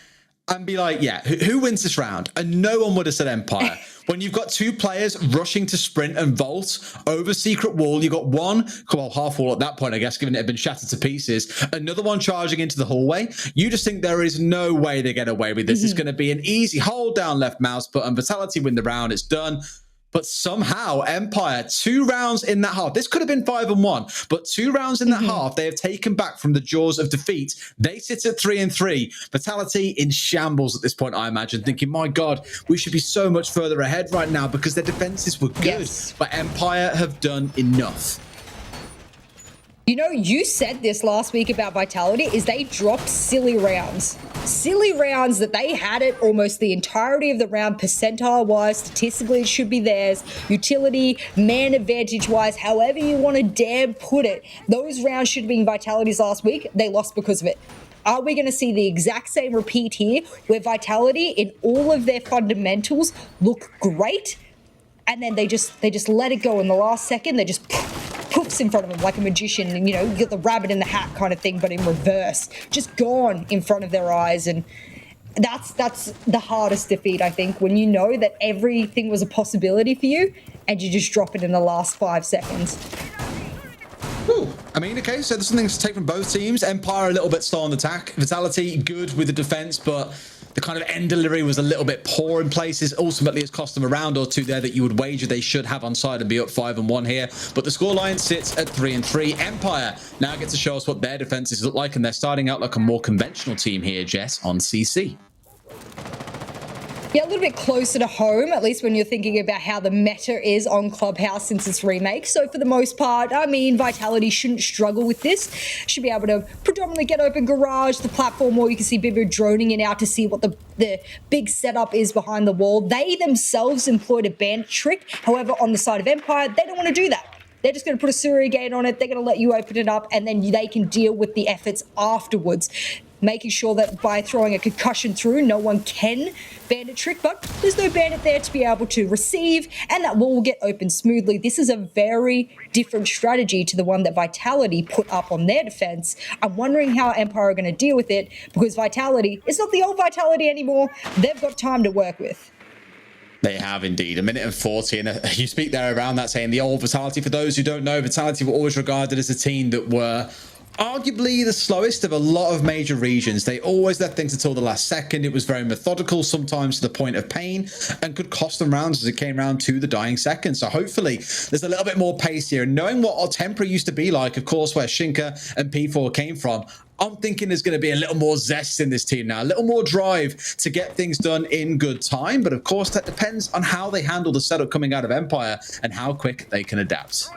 and be like, yeah, who wins this round? And no one would have said Empire. When you've got 2 players rushing to sprint and vault over secret wall, you've got one, well, half wall at that point, I guess, given it had been shattered to pieces, another one charging into the hallway. You just think there is no way they get away with this. It's going to be an easy hold down left mouse button, Vitality win the round, it's done. But somehow Empire, 2 rounds in that half, this could have been 5-1, but 2 rounds in that half, they have taken back from the jaws of defeat. They sit at 3-3. Vitality in shambles at this point, I imagine, thinking, my God, we should be so much further ahead right now because their defenses were good. But Empire have done enough. You know, you said this last week about Vitality, is they dropped silly rounds. Silly rounds that they had it almost the entirety of the round, percentile-wise, statistically it should be theirs, utility, man advantage-wise, however you want to damn put it. Those rounds should have been Vitality's last week. They lost because of it. Are we going to see the exact same repeat here where Vitality in all of their fundamentals look great and then they just let it go in the last second? They just poofs in front of them like a magician, and you know, you get the rabbit in the hat kind of thing, but in reverse, just gone in front of their eyes. And that's the hardest defeat, I think, when you know that everything was a possibility for you and you just drop it in the last 5 seconds. Ooh, I mean, okay, so there's something to take from both teams. Empire a little bit slow on the attack. Vitality good with the defense, but the kind of end delivery was a little bit poor in places. Ultimately, it's cost them a round or two there that you would wager they should have on side and be up 5-1 here. But the scoreline sits at 3-3. Empire now gets to show us what their defenses look like, and they're starting out like a more conventional team here, Jess, on CC. Yeah, a little bit closer to home, at least when you're thinking about how the meta is on Clubhouse since its remake. So for the most part, I mean, Vitality shouldn't struggle with this. Should be able to predominantly get open garage, the platform where you can see people droning in out to see what the big setup is behind the wall. They themselves employed a bandit trick. However, on the side of Empire, they don't want to do that. They're just going to put a Surrey gate on it. They're going to let you open it up, and then they can deal with the efforts afterwards, making sure that by throwing a concussion through, no one can bandit trick, but there's no bandit there to be able to receive, and that wall will get open smoothly. This is a very different strategy to the one that Vitality put up on their defense. I'm wondering how Empire are going to deal with it, because Vitality is not the old Vitality anymore. They've got time to work with. They have indeed. 1:40, and you speak there around that saying the old Vitality. For those who don't know, Vitality were always regarded as a team that were arguably the slowest of a lot of major regions. They always left things until the last second. It was very methodical, sometimes to the point of pain, and could cost them rounds as it came round to the dying second. So hopefully there's a little bit more pace here. And knowing what our temper used to be like, of course, where Shinka and P4 came from, I'm thinking there's going to be a little more zest in this team now, a little more drive to get things done in good time. But of course, that depends on how they handle the setup coming out of Empire and how quick they can adapt.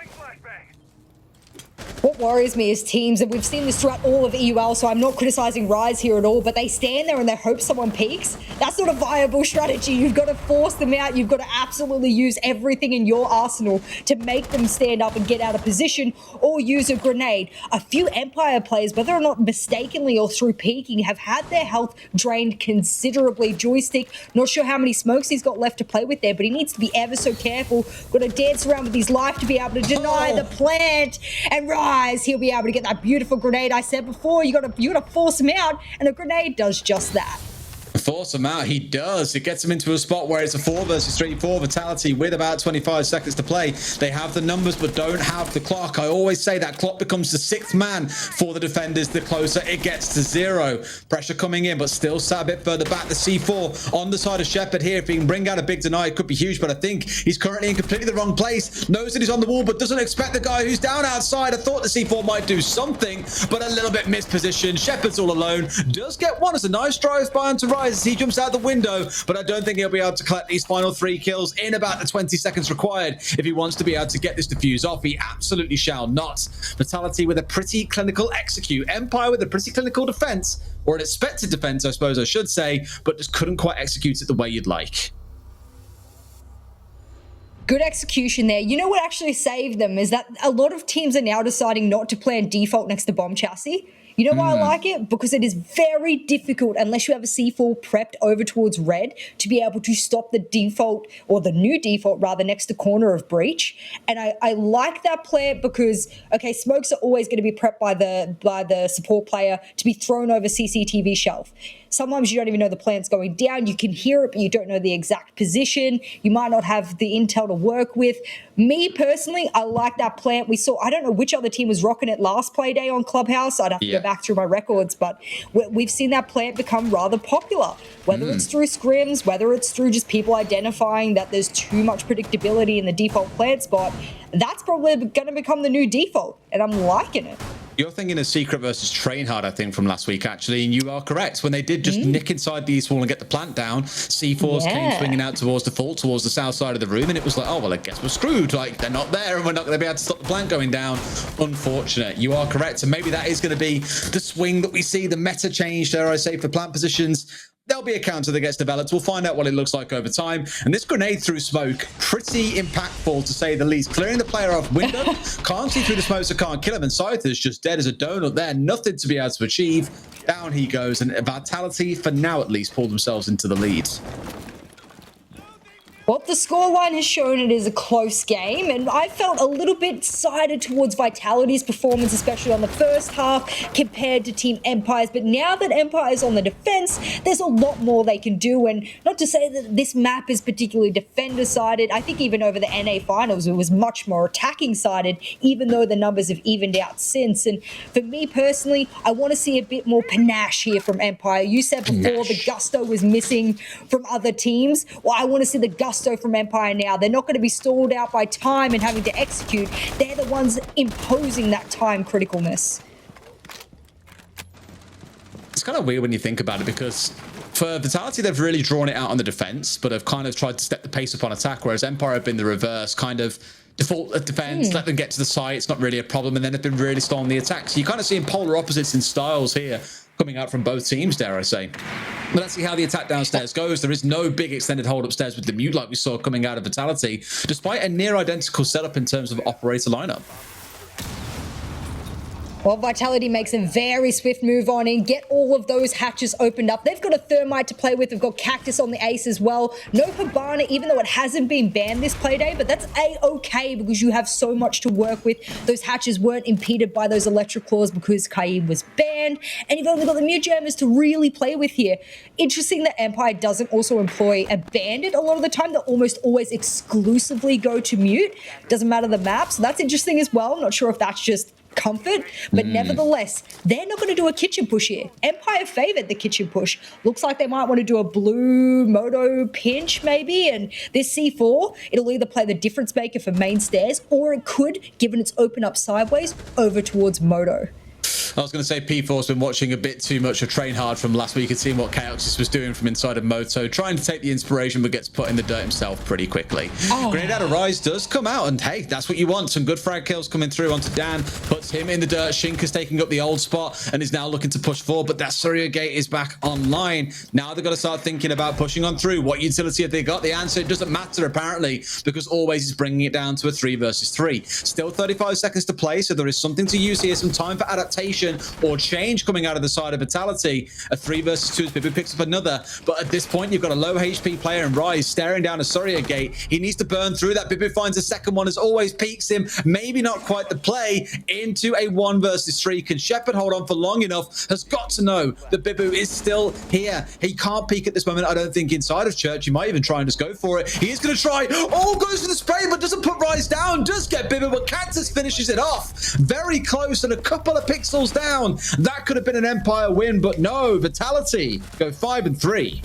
What worries me is teams, and we've seen this throughout all of EUL, so I'm not criticizing Rise here at all, but they stand there and they hope someone peaks. That's not a viable strategy. You've got to force them out. You've got to absolutely use everything in your arsenal to make them stand up and get out of position, or use a grenade. A few Empire players, whether or not mistakenly or through peeking, have had their health drained considerably. Joystick, not sure how many smokes he's got left to play with there, but he needs to be ever so careful. Got to dance around with his life to be able to deny the plant. And Rise, he'll be able to get that beautiful grenade I said before. You gotta force him out, and a grenade does just that. Force him out, he does. It gets him into a spot where it's a 4 versus 3 for Vitality with about 25 seconds to play. They have the numbers but don't have the clock. I always say that clock becomes the 6th man for the defenders the closer it gets to 0. Pressure coming in, but still sat a bit further back. The C4 on the side of Shepard here. If he can bring out a big deny, it could be huge, but I think he's currently in completely the wrong place. Knows that he's on the wall, but doesn't expect the guy who's down outside. I thought the C4 might do something, but a little bit mispositioned. Shepard's all alone. Does get one as a nice drive by onto Rise. He jumps out the window, but I don't think he'll be able to collect these final 3 kills in about the 20 seconds required if he wants to be able to get this defuse off. He absolutely shall not. Vitality with a pretty clinical execute. Empire with a pretty clinical defense, or an expected defense, I suppose I should say, but just couldn't quite execute it the way you'd like. Good execution there. You know what actually saved them is that a lot of teams are now deciding not to plan default next to bomb chassis. You know why I like it? Because it is very difficult, unless you have a C4 prepped over towards red, to be able to stop the default, or the new default rather, next to corner of breach. And I like that plan because, okay, smokes are always going to be prepped by the support player to be thrown over CCTV shelf. Sometimes you don't even know the plant's going down. You can hear it, but you don't know the exact position. You might not have the intel to work with. Me, personally, I like that plant. We saw, I don't know which other team was rocking it last play day on Clubhouse. I'd have to go back back through my records, but we've seen that plant become rather popular, whether it's through scrims, whether it's through just people identifying that there's too much predictability in the default plant spot. That's probably going to become the new default, and I'm liking it. You're thinking of Secret versus Trainhard, I think, from last week, actually, and you are correct. When they did just nick inside the east wall and get the plant down, C4s came swinging out towards the fault, towards the south side of the room, and it was like, oh, well, I guess we're screwed. Like, they're not there, and we're not going to be able to stop the plant going down. Unfortunate. You are correct, and maybe that is going to be the swing that we see, the meta change, dare I say, for plant positions. There'll be a counter that gets developed. We'll find out what it looks like over time. And this grenade through smoke, pretty impactful to say the least. Clearing the player off window, can't see through the smoke, so can't kill him. And Scyther's just dead as a donut there. Nothing to be able to achieve. Down he goes. And Vitality, for now at least, pulled themselves into the lead. Well, the scoreline has shown it is a close game, and I felt a little bit sided towards Vitality's performance, especially on the first half, compared to Team Empire's. But now that Empire's on the defense, there's a lot more they can do, and not to say that this map is particularly defender-sided. I think even over the NA finals, it was much more attacking-sided, even though the numbers have evened out since. And for me personally, I want to see a bit more panache here from Empire. You said before the gusto was missing from other teams. Well, I want to see the gusto from Empire now. They're not going to be stalled out by time and having to execute. They're the ones imposing that time criticalness. It's kind of weird when you think about it, because for Vitality, they've really drawn it out on the defense, but have kind of tried to step the pace up on attack, whereas Empire have been the reverse, kind of default at defense, let them get to the site, it's not really a problem, and then have been really stalling the attack. So you're kind of seeing polar opposites in styles here coming out from both teams, dare I say. But let's see how the attack downstairs goes. There is no big extended hold upstairs with the mute like we saw coming out of Vitality, despite a near identical setup in terms of operator lineup. Well, Vitality makes a very swift move on in, get all of those hatches opened up. They've got a Thermite to play with. They've got Cactus on the ace as well. No Hibana, even though it hasn't been banned this playday, but that's A-okay because you have so much to work with. Those hatches weren't impeded by those electric claws because Kaib was banned, and you've only got the mute jammers to really play with here. Interesting that Empire doesn't also employ a bandit a lot of the time. They'll almost always exclusively go to mute. Doesn't matter the map, so that's interesting as well. I'm not sure if that's just comfort, but nevertheless, they're not going to do a kitchen push here. Empire favored the kitchen push. Looks like they might want to do a blue moto pinch maybe, and this C4, it'll either play the difference maker for main stairs, or it could, given it's open up sideways, over towards moto. I was going to say P4's been watching a bit too much of Train Hard from last week and seeing what Chaoxis was doing from inside of Moto, trying to take the inspiration, but gets put in the dirt himself pretty quickly. Grenade out of Rise does come out, and hey, that's what you want. Some good frag kills coming through onto Dan, puts him in the dirt. Shinka's taking up the old spot and is now looking to push forward, but that Surya Gate is back online. Now they've got to start thinking about pushing on through. What utility have they got? The answer, it doesn't matter apparently, because Always is bringing it down to a 3 versus 3. Still 35 seconds to play, so there is something to use here, some time for adaptation or change coming out of the side of Vitality. A 3 versus 2 as Bibi picks up another, but at this point you've got a low HP player in Rise staring down a Surya Gate. He needs to burn through that. Bibi finds a second one, as Always peeks him, maybe not quite the play, into a 1 versus 3. Can Shepard hold on for long enough? Has got to know that Bibu is still here. He can't peek at this moment, I don't think, inside of Church. He might even try and just go for it. He is going to try. Oh, goes for the spray, but doesn't put Rise down. Does get Bibu, but Cactus finishes it off. Very close and a couple of pixels down. That could have been an Empire win, but no, Vitality go 5 and 3.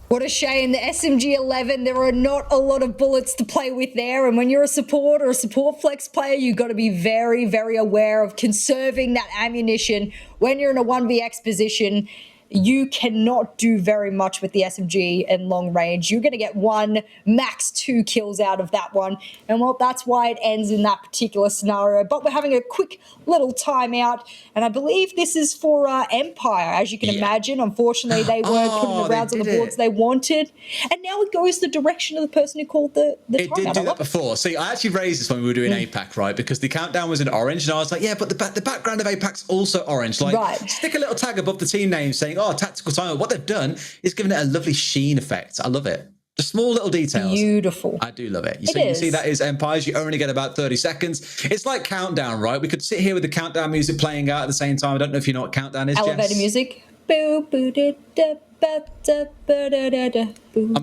What a shame. The SMG-11, there are not a lot of bullets to play with there. And when you're a support or a support flex player, you've got to be very, very aware of conserving that ammunition. When you're in a 1vx position, you cannot do very much with the SMG in long range. You're going to get 1, max 2 kills out of that one. And well, that's why it ends in that particular scenario. But we're having a quick little timeout. And I believe this is for Empire. As you can imagine, unfortunately, they weren't putting the rounds on the boards they wanted. And now it goes the direction of the person who called the timeout. It did do that before. See, I actually raised this when we were doing APAC, right? Because the countdown was in orange. And I was like, yeah, but the background of APAC's also orange. Like, stick a little tag above the team name saying, oh, tactical timeout. What they've done is given it a lovely sheen effect. I love it. The small little details. Beautiful. I do love it. You see that is Empires. You only get about 30 seconds. It's like Countdown, right? We could sit here with the Countdown music playing out at the same time. I don't know if you know what Countdown is, Elevator Jess. music. I'm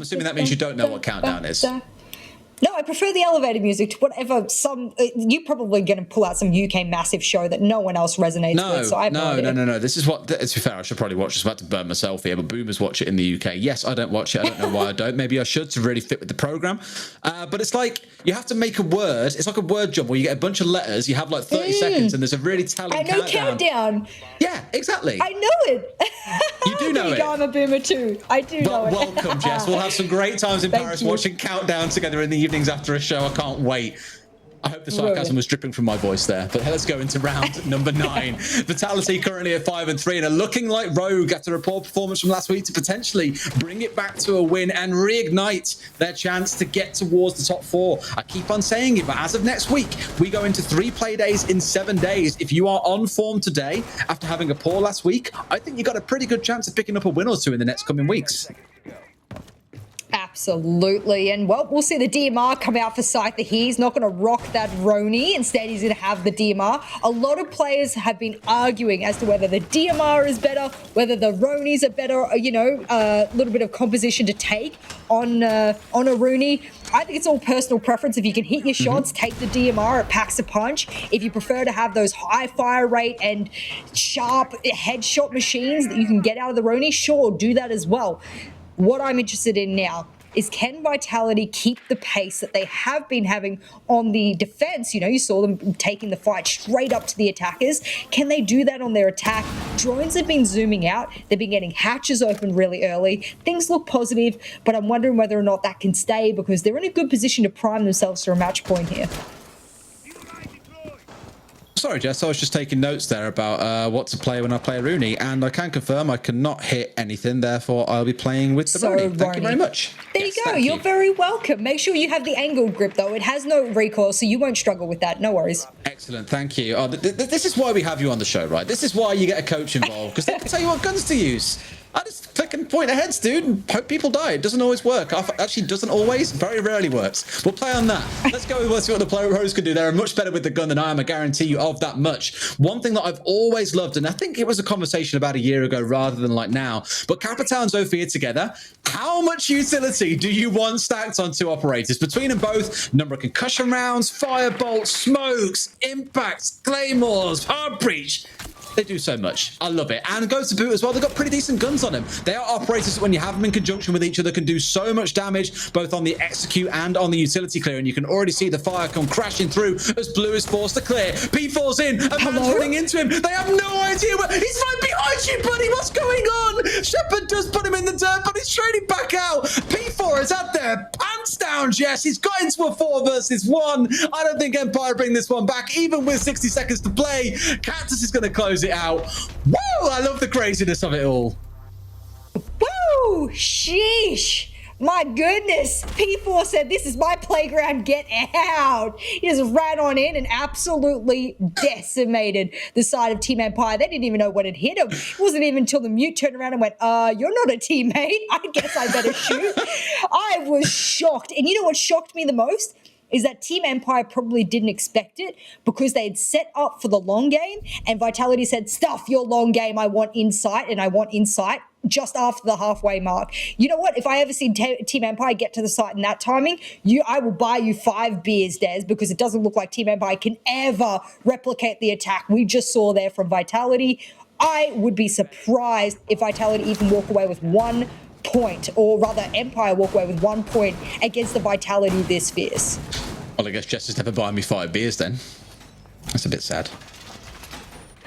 assuming that means you don't know what Countdown is. No, I prefer the elevator music to whatever you're probably going to pull out some UK massive show that no one else resonates with. So no. This is what, to be fair, I should probably watch. I was about to burn myself here, but boomers watch it in the UK. Yes, I don't watch it. I don't know why I don't. Maybe I should to really fit with the program. But it's like you have to make a word. It's like a word jumble where you get a bunch of letters. You have like 30 seconds, and there's a really telling countdown. Yeah, exactly. I know it. You do know it. I'm a boomer too. I do know it. Welcome, Jess. We'll have some great times in Paris watching Countdown together in the evenings after a show. I can't wait. I hope the sarcasm was dripping from my voice there. But let's go into round number 9. Vitality currently at 5-3 and are looking like Rogue after a poor performance from last week to potentially bring it back to a win and reignite their chance to get towards the top 4. I keep on saying it, but as of next week, we go into 3 play days in 7 days. If you are on form today after having a poor last week, I think you've got a pretty good chance of picking up a win or 2 in the next coming weeks. Absolutely. And well, we'll see the DMR come out for Scyther here. He's not going to rock that Roni. Instead, he's going to have the DMR. A lot of players have been arguing as to whether the DMR is better, whether the Ronis are better, a little bit of composition to take on a Rooney. I think it's all personal preference. If you can hit your shots, take the DMR. It packs a punch. If you prefer to have those high fire rate and sharp headshot machines that you can get out of the Roni, sure, do that as well. What I'm interested in now is, can Vitality keep the pace that they have been having on the defense? You saw them taking the fight straight up to the attackers. Can they do that on their attack? Drones have been zooming out. They've been getting hatches open really early. Things look positive, but I'm wondering whether or not that can stay, because they're in a good position to prime themselves for a match point here. Sorry, Jess, I was just taking notes there about what to play when I play Rooney, and I can confirm I cannot hit anything, therefore I'll be playing with the Rooney. Thank you very much. There you go. You're very welcome. Make sure you have the angled grip, though. It has no recoil, so you won't struggle with that. No worries. Excellent. Thank you. Oh, this is why we have you on the show, right? This is why you get a coach involved, because they can tell you what guns to use. I just click and point aheads, dude, and hope people die. It doesn't always work. Actually, doesn't always. Very rarely works. We'll play on that. Let's go and see what the pros can do. They're much better with the gun than I am. I guarantee you of that much. One thing that I've always loved, and I think it was a conversation about a year ago rather than like now, but Capital and Zofia together, how much utility do you want stacked on 2 operators? Between them both, number of concussion rounds, firebolts, smokes, impacts, claymores, hard breach. They do so much. I love it. And goes to boot as well. They've got pretty decent guns on them. They are operators that when you have them in conjunction with each other can do so much damage, both on the execute and on the utility clear. And you can already see the fire come crashing through as Blue is forced to clear. P4's in. A man's running into him. They have no idea where. He's right behind you, buddy. What's going on? Shepard does put him in the dirt, but he's trading back out. P4 is out there. Pants down, Jess. He's got into a 4 versus 1. I don't think Empire bring this one back, even with 60 seconds to play. Cactus is going to close it out. Woo! I love the craziness of it all. Woo! Sheesh! My goodness! P4 said, "This is my playground, get out!" He just ran on in and absolutely decimated the side of Team Empire. They didn't even know what had hit him. It wasn't even until the mute turned around and went, you're not a teammate. I guess I better shoot." I was shocked. And you know what shocked me the most? Is that Team Empire probably didn't expect it, because they had set up for the long game, and Vitality said, "Stuff your long game, I want insight," and I want insight just after the halfway mark. You know what? If I ever see Team Empire get to the site in that timing, I will buy you 5 beers, Des, because it doesn't look like Team Empire can ever replicate the attack we just saw there from Vitality. I would be surprised if Vitality even walk away with 1 point, or rather Empire walk away with 1 point against the Vitality this fierce. Well, I guess Jess is never buying me 5 beers then. That's a bit sad.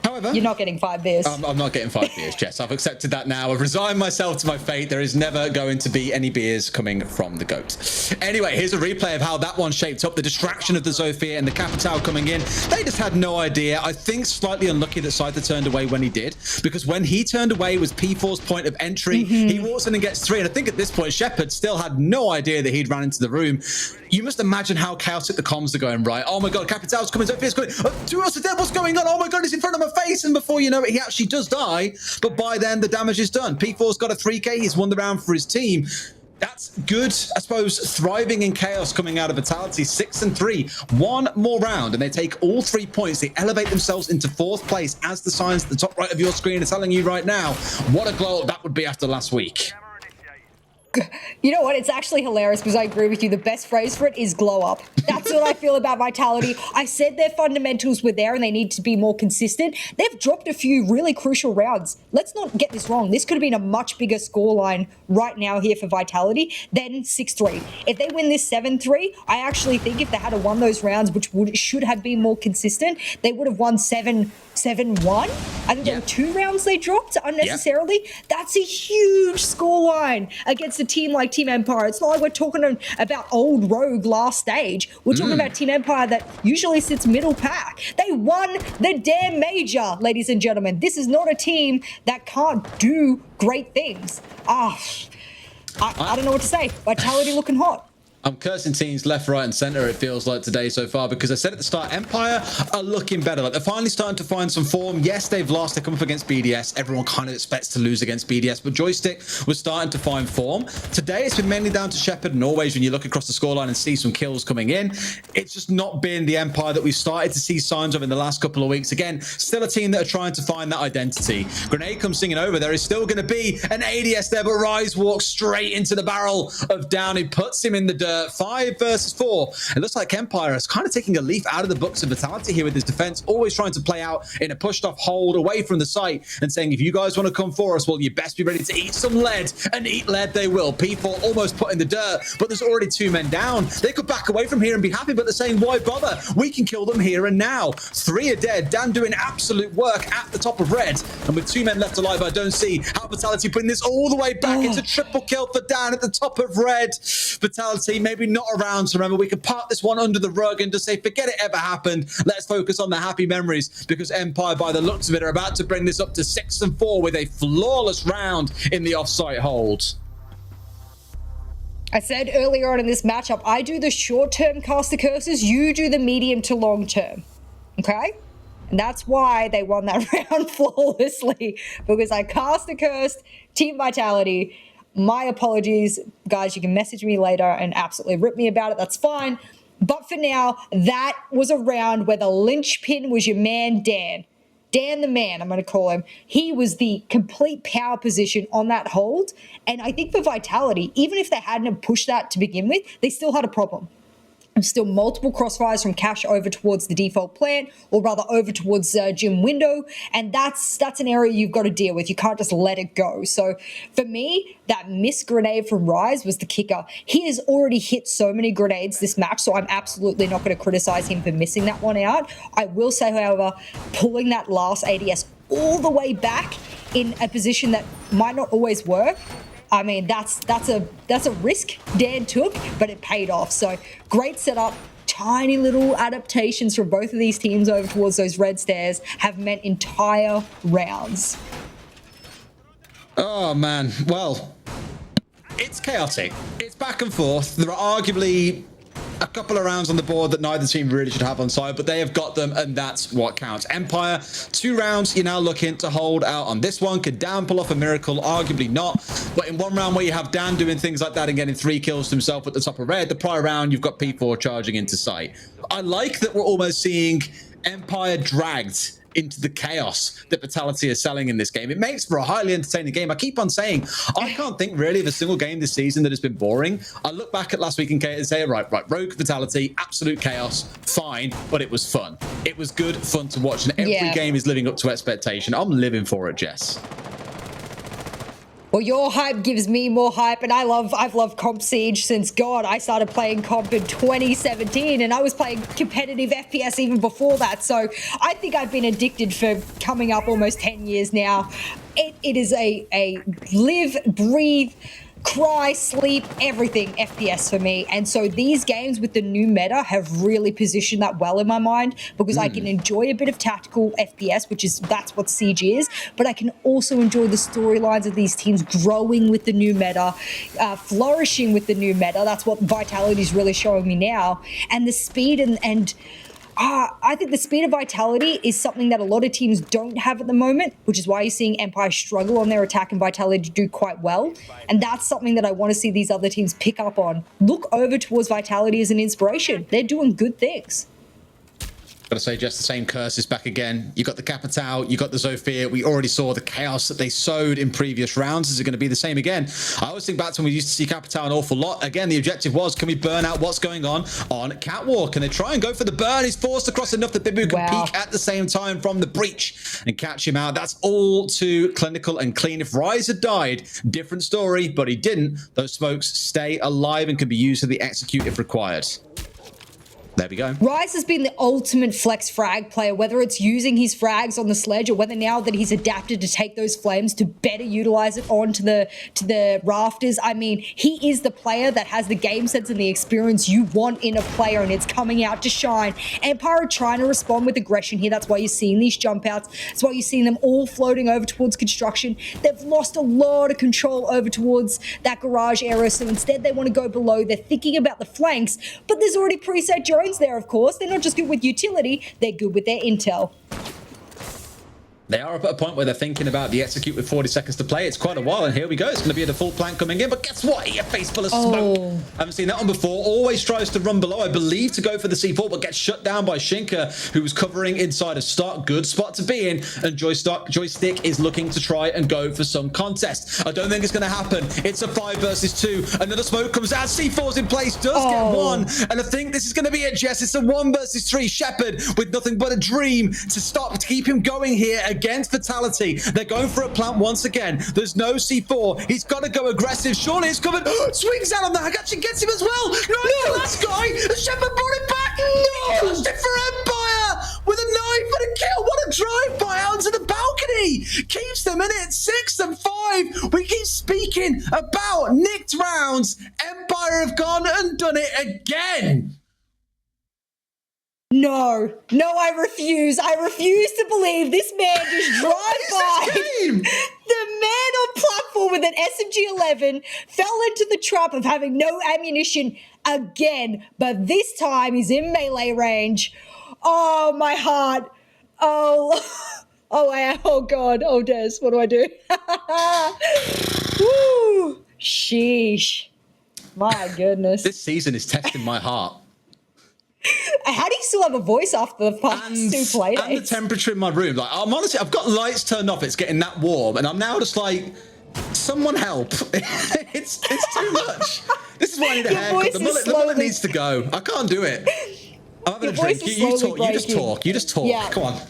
However, you're not getting 5 beers. I'm not getting 5 beers, Jess. I've accepted that now. I've resigned myself to my fate. There is never going to be any beers coming from the GOAT. Anyway, here's a replay of how that one shaped up. The distraction of the Zofia and the Capital coming in. They just had no idea. I think slightly unlucky that Scyther turned away when he did, because when he turned away was P4's point of entry. He walks in and gets 3. And I think at this point, Shepard still had no idea that he'd ran into the room. You must imagine how chaotic the comms are going, right? Oh my God, Capital's coming, Zofia's coming. 2 else are dead, what's going on? Oh my God, he's in front of my face. And before you know it, he actually does die. But by then, the damage is done. P4's got a 3K. He's won the round for his team. That's good, I suppose, thriving in chaos coming out of Vitality. 6-3. 1 more round, and they take all 3 points. They elevate themselves into 4th place, as the signs at the top right of your screen are telling you right now. What a glow up that would be after last week. You know what? It's actually hilarious because I agree with you. The best phrase for it is glow up. That's what I feel about Vitality. I said their fundamentals were there and they need to be more consistent. They've dropped a few really crucial rounds. Let's not get this wrong. This could have been a much bigger scoreline right now here for Vitality than 6-3. If they win this 7-3, I actually think if they had won those rounds, which should have been more consistent, they would have won 7-1. I think there were 2 rounds they dropped unnecessarily. That's a huge scoreline against a team like Team Empire. It's not like we're talking about old Rogue last stage. We're talking about Team Empire that usually sits middle pack. They won the damn major, ladies and gentlemen. This is not a team that can't do great things. I don't know what to say. Vitality looking hot. I'm cursing teams left, right, and center, it feels like today so far, because I said at the start, Empire are looking better. Like, they're finally starting to find some form. Yes, they've lost. They come up against BDS. Everyone kind of expects to lose against BDS, but Joystick was starting to find form. Today, it's been mainly down to Shepard, and always when you look across the scoreline and see some kills coming in, it's just not been the Empire that we've started to see signs of in the last couple of weeks. Again, still a team that are trying to find that identity. Grenade comes singing over. There is still going to be an ADS there, but Rise walks straight into the barrel of Down. He puts him in the dirt. 5 versus 4. It looks like Empire is kind of taking a leaf out of the books of Vitality here with his defense, always trying to play out in a pushed off hold away from the site and saying, if you guys want to come for us, well, you best be ready to eat some lead, and eat lead they will. P4 almost put in the dirt, but there's already 2 men down. They could back away from here and be happy, but they're saying, why bother? We can kill them here and now. 3 are dead. Dan doing absolute work at the top of red, and with 2 men left alive, I don't see how Vitality putting this all the way back. It's a triple kill for Dan at the top of red. Vitality maybe not around, so remember, we could park this one under the rug and just say, forget it ever happened. Let's focus on the happy memories, because Empire, by the looks of it, are about to bring this up to 6-4 with a flawless round in the offsite hold. I said earlier on in this matchup, I do the short-term caster curses, you do the medium to long-term, okay? And that's why they won that round flawlessly, because I cast a curse, Team Vitality. My apologies, guys. You can message me later and absolutely rip me about it. That's fine. But for now, that was a round where the linchpin was your man, Dan. Dan the man, I'm going to call him. He was the complete power position on that hold. And I think for Vitality, even if they hadn't pushed that to begin with, they still had a problem. Still multiple crossfires from Cash over towards the default plant, or rather over towards gym window, and that's an area you've got to deal with. You can't just let it go. So for me, that missed grenade from Rise was the kicker. He has already hit so many grenades this match, so I'm absolutely not going to criticize him for missing that one out. I will say, however, pulling that last ADS all the way back in a position that might not always work, I mean, that's a risk Dan took, but it paid off. So great setup. Tiny little adaptations from both of these teams over towards those red stairs have meant entire rounds. Oh, man. Well, it's chaotic. It's back and forth. There are arguably a couple of rounds on the board that neither team really should have on side, but they have got them, and that's what counts. Empire, 2 rounds, you're now looking to hold out on this one. Could Dan pull off a miracle? Arguably not. But in one round where you have Dan doing things like that and getting 3 kills to himself at the top of red, the prior round, you've got P4 charging into sight. I like that we're almost seeing Empire dragged into the chaos that Vitality is selling in this game. It makes for a highly entertaining game. I keep on saying, I can't think really of a single game this season that has been boring. I look back at last week and say, right, Rogue, Vitality, absolute chaos, fine, but it was fun. It was good, fun to watch, and every game is living up to expectation. I'm living for it, Jess. Well, your hype gives me more hype, and I've loved Comp Siege since, God, I started playing Comp in 2017, and I was playing competitive FPS even before that, so I think I've been addicted for coming up almost 10 years now. It is a live, breathe, cry, sleep, everything FPS for me. And so these games with the new meta have really positioned that well in my mind, because I can enjoy a bit of tactical FPS, that's what Siege is, but I can also enjoy the storylines of these teams growing with the new meta, flourishing with the new meta. That's what Vitality is really showing me now. And the speed and I think the speed of Vitality is something that a lot of teams don't have at the moment, which is why you're seeing Empire struggle on their attack and Vitality do quite well. And that's something that I want to see these other teams pick up on. Look over towards Vitality as an inspiration. They're doing good things. Gotta say, just the same curse is back again. You got the Capitao, you got the Zofia. We already saw the chaos that they sowed in previous rounds. Is it going to be the same again? I always think back to when we used to see Capitao an awful lot. Again, the objective was, can we burn out what's going on Catwalk? Can they try and go for the burn? He's forced across enough that Bibu can peek at the same time from the breach and catch him out. That's all too clinical and clean. If Rise had died, different story, but he didn't. Those smokes stay alive and can be used to the execute if required. There we go. Rise has been the ultimate flex frag player, whether it's using his frags on the sledge or whether now that he's adapted to take those flames to better utilize it onto the rafters. I mean, he is the player that has the game sense and the experience you want in a player, and it's coming out to shine. Empire are trying to respond with aggression here. That's why you're seeing these jump outs. That's why you're seeing them all floating over towards construction. They've lost a lot of control over towards that garage area, so instead they want to go below. They're thinking about the flanks, but there's already preset drones there, of course. They're not just good with utility, they're good with their intel. They are up at a point where they're thinking about the execute with 40 seconds to play. It's quite a while, and here we go. It's going to be a default plan coming in, but guess what? He a face full of smoke. I haven't seen that one before. Always tries to run below, I believe, to go for the C4, but gets shut down by Shinka, who was covering inside of stock. Good spot to be in, and Joystick is looking to try and go for some contest. I don't think it's going to happen. It's a 5 versus 2. Another smoke comes out. C4's in place, does get one, and I think this is going to be it, Jess. It's a 1 versus 3. Shepard with nothing but a dream to stop, to keep him going here against Fatality. They're going for a plant once again. There's no C4. He's got to go aggressive. Surely it's coming. Swings out on the hack. Actually gets him as well. No, the last guy. Shepard brought it back. No, touched it for Empire with a knife and a kill. What a drive-by out to the balcony. Keeps them in it. 6 and 5. We keep speaking about nicked rounds. Empire have gone and done it again. No, I refuse. I refuse to believe this man just drive by. The man on platform with an SMG-11 fell into the trap of having no ammunition again, but this time he's in melee range. Oh, my heart. Oh, God. Oh, Des, what do I do? Woo, sheesh. My goodness. This season is testing my heart. How do you still have a voice after the past 2 playdates? And the temperature in my room. Like, I'm honestly, I've got lights turned off. It's getting that warm, and I'm now just like, someone help! it's too much. This is why I need a haircut. The mullet needs to go. I can't do it. I'm having a drink. You talk. You just talk. Yeah. Come on.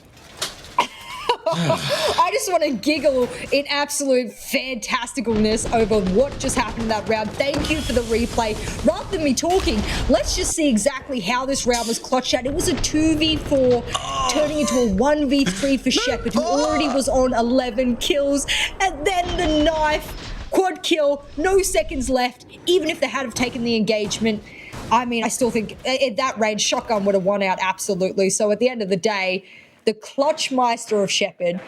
I just want to giggle in absolute fantasticalness over what just happened in that round. Thank you for the replay. Rather than me talking, let's just see exactly how this round was clutched out. It was a 2v4 turning into a 1v3 for Shepard, who already was on 11 kills. And then the knife, quad kill, no seconds left. Even if they had have taken the engagement, I mean, I still think at that range, shotgun would have won out absolutely. So at the end of the day, the clutch meister of Shepard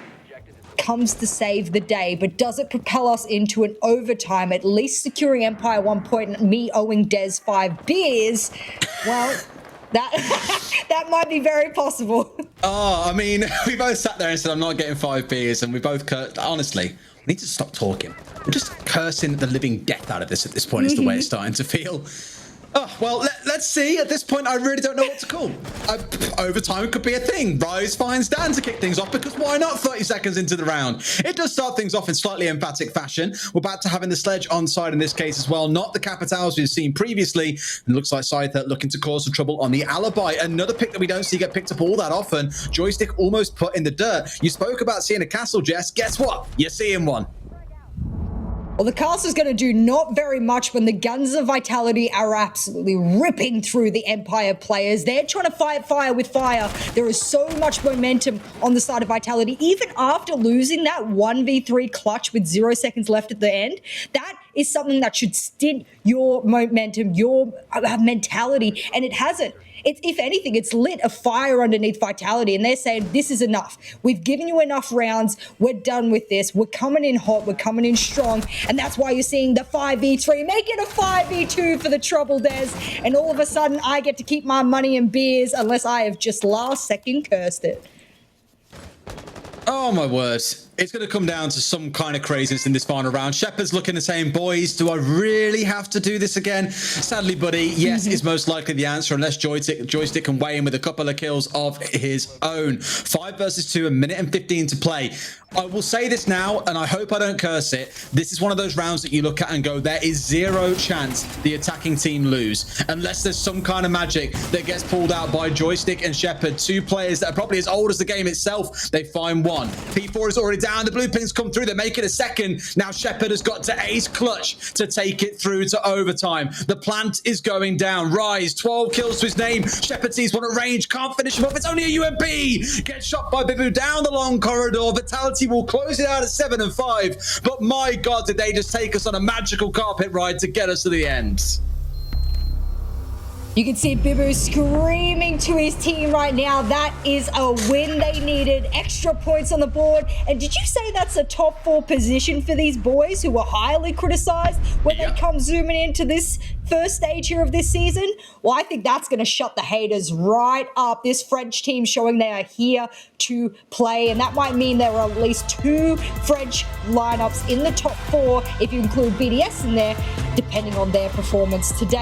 comes to save the day, but does it propel us into an overtime, at least securing Empire 1 point and me owing Des 5 beers? Well, that might be very possible. Oh, I mean, we both sat there and said, I'm not getting 5 beers, and we both honestly, we need to stop talking. We're just cursing the living death out of this at this point, is the way it's starting to feel. Oh, well, let's see. At this point, I really don't know what to call. Overtime could be a thing. Rise finds Dan to kick things off, because why not 30 seconds into the round? It does start things off in slightly emphatic fashion. We're back to having the sledge on side in this case as well, not the Capitals we've seen previously. And looks like Scyther looking to cause some trouble on the alibi. Another pick that we don't see get picked up all that often. Joystick almost put in the dirt. You spoke about seeing a castle, Jess. Guess what? You're seeing one. Well, the castle's going to do not very much when the guns of Vitality are absolutely ripping through the Empire players. They're trying to fight fire with fire. There is so much momentum on the side of Vitality. Even after losing that 1v3 clutch with 0 seconds left at the end, that is something that should stint your momentum, your mentality, and it hasn't. If anything, it's lit a fire underneath Vitality, and they're saying, this is enough. We've given you enough rounds. We're done with this. We're coming in hot. We're coming in strong. And that's why you're seeing the 5v3. Make it a 5v2 for the trouble, Des. And all of a sudden, I get to keep my money and beers unless I have just last second cursed it. Oh, my word. It's going to come down to some kind of craziness in this final round. Shepard's looking and saying, boys, do I really have to do this again? Sadly, buddy, yes is most likely the answer, unless Joystick can weigh in with a couple of kills of his own. 5 versus 2, a minute and 15 to play. I will say this now, and I hope I don't curse it. This is one of those rounds that you look at and go, there is zero chance the attacking team lose, unless there's some kind of magic that gets pulled out by Joystick and Shepard, 2 players that are probably as old as the game itself. They find one. P4 is already down. The blue pings come through. They make it a second. Now Shepard has got to ace clutch to take it through to overtime. The plant is going down. Rise, 12 kills to his name. Shepard sees one at range. Can't finish him off. It's only a UMP. Gets shot by Bibu down the long corridor. Vitality will close it out at 7 and 5. But my God, did they just take us on a magical carpet ride to get us to the end. You can see Bibu screaming to his team right now. That is a win they needed. Extra points on the board. And did you say that's a top 4 position for these boys who were highly criticized when they come zooming into this first stage here of this season? Well, I think that's going to shut the haters right up. This French team showing they are here to play. And that might mean there are at least 2 French lineups in the top 4, if you include BDS in there, depending on their performance today.